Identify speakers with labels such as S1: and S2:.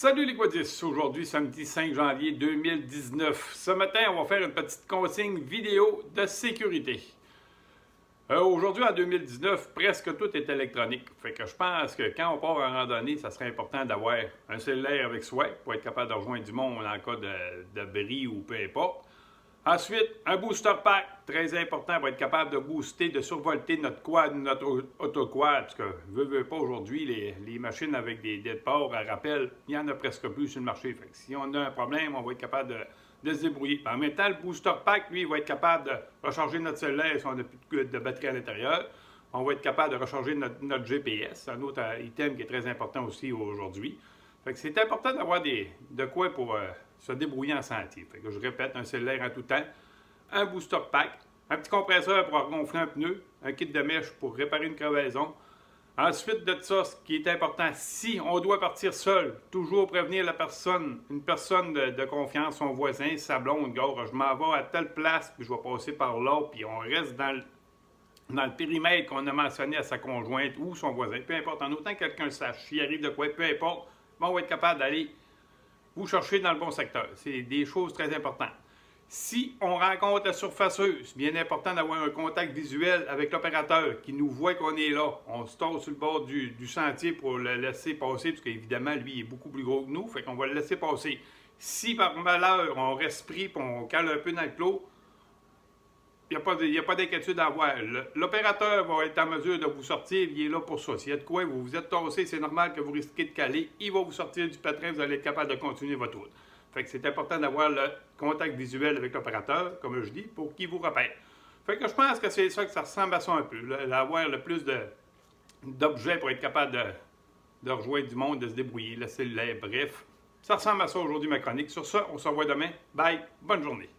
S1: Salut les Quadis! Aujourd'hui, samedi 5 janvier 2019. Ce matin, on va faire une petite consigne vidéo de sécurité. Aujourd'hui, en 2019, presque tout est électronique. Fait que je pense que quand on part en randonnée, ça serait important d'avoir un cellulaire avec soi pour être capable de rejoindre du monde en cas de bris ou peu importe. Ensuite, un booster pack, très important pour être capable de booster, de survolter notre quad, notre autoquad. Parce que, veut pas aujourd'hui, les machines avec des ports à rappel, il n'y en a presque plus sur le marché. Fait que si on a un problème, on va être capable de se débrouiller. En même temps, le booster pack, lui, il va être capable de recharger notre cellulaire si on n'a plus de batterie à l'intérieur. On va être capable de recharger notre GPS, un autre item qui est très important aussi aujourd'hui. Fait que c'est important d'avoir de quoi pour se débrouiller en sentier. Fait que je répète, un cellulaire en tout temps, un booster pack, un petit compresseur pour gonfler un pneu, un kit de mèche pour réparer une crevaison. Ensuite de ça, ce qui est important, si on doit partir seul, toujours prévenir la personne, une personne de confiance, son voisin, sa blonde, gars, je m'en vais à telle place, puis je vais passer par là, puis on reste dans le périmètre qu'on a mentionné à sa conjointe ou son voisin, peu importe, en autant que quelqu'un sache, s'il arrive de quoi, peu importe, on va être capable d'aller vous chercher dans le bon secteur. C'est des choses très importantes. Si on rencontre la surfaceuse, bien important d'avoir un contact visuel avec l'opérateur qui nous voit qu'on est là. On se tord sur le bord du sentier pour le laisser passer, parce qu'évidemment, lui, il est beaucoup plus gros que nous, fait qu'on va le laisser passer. Si par malheur, on reste pris et on cale un peu dans le clos, il n'y a pas d'inquiétude à avoir. L'opérateur va être en mesure de vous sortir, il est là pour ça. S'il y a de quoi, vous êtes tassé, c'est normal que vous risquez de caler. Il va vous sortir du pétrin, vous allez être capable de continuer votre route. Fait que c'est important d'avoir le contact visuel avec l'opérateur, comme je dis, pour qu'il vous repère. Fait que je pense que c'est ça que ça ressemble à ça un peu. D'avoir le plus d'objets pour être capable de rejoindre du monde, de se débrouiller, le cellulaire, bref. Ça ressemble à ça aujourd'hui ma chronique. Sur ça, on se revoit demain. Bye, bonne journée.